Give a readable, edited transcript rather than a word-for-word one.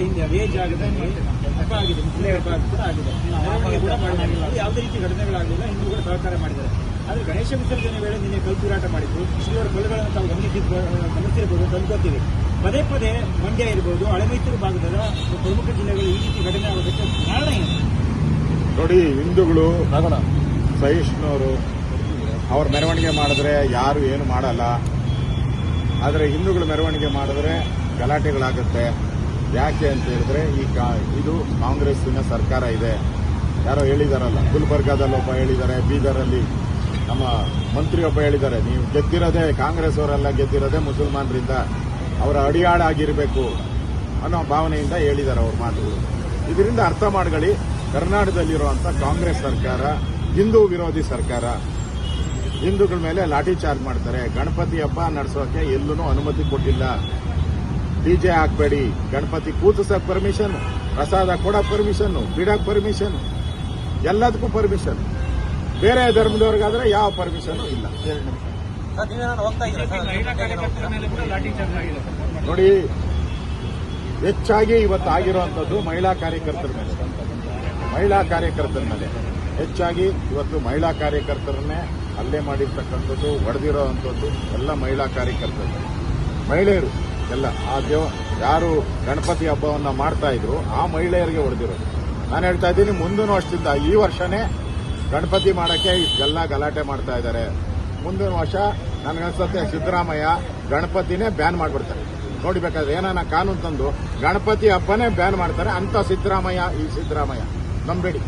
ಹಿಂದೆ ಅದೇ ಜಾಗದಲ್ಲಿ ಹಬ್ಬ ಆಗಿದೆ, ಮುಸ್ಲಿಂ ಹಬ್ಬ ಕೂಡ ಆಗಿದೆ, ಮೆರವಣಿಗೆ ಕೂಡ ಮಾಡಿಲ್ಲ, ಯಾವುದೇ ರೀತಿ ಘಟನೆಗಳಾಗಲಿಲ್ಲ, ಹಿಂದೂಗಳು ಸಹಕಾರ ಮಾಡಿದ್ದಾರೆ. ಆದರೆ ಗಣೇಶ ವಿಸರ್ಜನೆ ವೇಳೆ ನಿನ್ನೆ ಕಲ್ಪೂರಾಟ ಮಾಡಿದ್ರು, ಇಷ್ಟರ ಕೊಲೆಗಳನ್ನು ತಾವು ಗಮನಿಸಿರಬಹುದು, ತಂದುಕೊತೀವಿ. ಪದೇ ಪದೇ ಮಂಡ್ಯ ಇರಬಹುದು, ಹಳೆಮೈಸೂರು ಭಾಗದ ಪ್ರಮುಖ ಜಿಲ್ಲೆಗಳು ಈ ರೀತಿ ಘಟನೆ ಆಗೋದಕ್ಕೆ ಕಾರಣ ಏನು? ನೋಡಿ, ಹಿಂದೂಗಳು ಸಹಿಷ್ಣುವರು, ಅವ್ರ ಮೆರವಣಿಗೆ ಮಾಡಿದ್ರೆ ಯಾರು ಏನು ಮಾಡಲ್ಲ. ಆದರೆ ಹಿಂದೂಗಳು ಮೆರವಣಿಗೆ ಮಾಡಿದ್ರೆ ಗಲಾಟೆಗಳಾಗುತ್ತೆ. ಯಾಕೆ ಅಂತ ಹೇಳಿದ್ರೆ ಇದು ಕಾಂಗ್ರೆಸ್ಸಿನ ಸರ್ಕಾರ ಇದೆ. ಯಾರೋ ಹೇಳಿದಾರಲ್ಲ, ಗುಲ್ಬರ್ಗಾದಲ್ಲಿ ಒಬ್ಬ ಹೇಳಿದ್ದಾರೆ, ಬೀದರಲ್ಲಿ ನಮ್ಮ ಮಂತ್ರಿಯೊಬ್ಬ ಹೇಳಿದ್ದಾರೆ, ನೀವು ಗೆದ್ದಿರೋದೇ ಕಾಂಗ್ರೆಸ್ ಅವರೆಲ್ಲ ಗೆದ್ದಿರೋದೇ ಮುಸಲ್ಮಾನರಿಂದ, ಅವರ ಅಡಿಯಾಳಾಗಿರಬೇಕು ಅನ್ನೋ ಭಾವನೆಯಿಂದ ಹೇಳಿದ್ದಾರೆ ಅವ್ರ ಮಾತುಗಳು. ಇದರಿಂದ ಅರ್ಥ ಮಾಡ್ಕೊಳ್ಳಿ, ಕರ್ನಾಟಕದಲ್ಲಿರುವಂಥ ಕಾಂಗ್ರೆಸ್ ಸರ್ಕಾರ ಹಿಂದೂ ವಿರೋಧಿ ಸರ್ಕಾರ. ಹಿಂದೂಗಳ ಮೇಲೆ ಲಾಠಿ ಚಾರ್ಜ್ ಮಾಡ್ತಾರೆ. ಗಣಪತಿ ಹಬ್ಬ ನಡೆಸೋಕೆ ಎಲ್ಲೂ ಅನುಮತಿ ಕೊಟ್ಟಿಲ್ಲ. ಡಿಜೆ ಹಾಕಬೇಡಿ, ಗಣಪತಿ ಕೂತಿಸಕ್ ಪರ್ಮಿಷನ್, ಪ್ರಸಾದ ಕೊಡಕ್ ಪರ್ಮಿಷನ್, ಬಿಡಕ್ ಪರ್ಮಿಷನ್, ಎಲ್ಲದಕ್ಕೂ ಪರ್ಮಿಷನ್. ಬೇರೆ ಧರ್ಮದವ್ರಿಗಾದ್ರೆ ಯಾವ ಪರ್ಮಿಷನ್ ಇಲ್ಲ. ನೋಡಿ, ಹೆಚ್ಚಾಗಿ ಇವತ್ತು ಆಗಿರುವಂತದ್ದು ಮಹಿಳಾ ಕಾರ್ಯಕರ್ತರ ಮೇಲೆ ಹೆಚ್ಚಾಗಿ ಇವತ್ತು ಮಹಿಳಾ ಕಾರ್ಯಕರ್ತರನ್ನೇ ಹಲ್ಲೆ ಮಾಡಿರ್ತಕ್ಕಂಥದ್ದು, ಹೊಡೆದಿರೋವಂಥದ್ದು ಎಲ್ಲ ಮಹಿಳಾ ಕಾರ್ಯಕರ್ತರು, ಮಹಿಳೆಯರು ಎಲ್ಲ. ಯಾರು ಗಣಪತಿ ಹಬ್ಬವನ್ನ ಮಾಡ್ತಾ ಇದ್ರು ಆ ಮಹಿಳೆಯರಿಗೆ ಹೊಡೆದಿರೋದು. ನಾನು ಹೇಳ್ತಾ ಇದ್ದೀನಿ, ಮುಂದಿನ ವರ್ಷದಿಂದ ಈ ವರ್ಷನೇ ಗಣಪತಿ ಮಾಡಕ್ಕೆ ಇಷ್ಟೆಲ್ಲ ಗಲಾಟೆ ಮಾಡ್ತಾ ಇದ್ದಾರೆ. ಮುಂದಿನ ವರ್ಷ ನನಗನ್ಸುತ್ತೆ ಸಿದ್ದರಾಮಯ್ಯ ಗಣಪತಿನೇ ಬ್ಯಾನ್ ಮಾಡ್ಬಿಡ್ತಾರೆ. ನೋಡ್ಬೇಕಾದ್ರೆ ಏನಾನ ಕಾನೂನು ತಂದು ಗಣಪತಿ ಹಬ್ಬನೇ ಬ್ಯಾನ್ ಮಾಡ್ತಾರೆ ಅಂತ ಸಿದ್ದರಾಮಯ್ಯ ನಂಬೇಡಿ.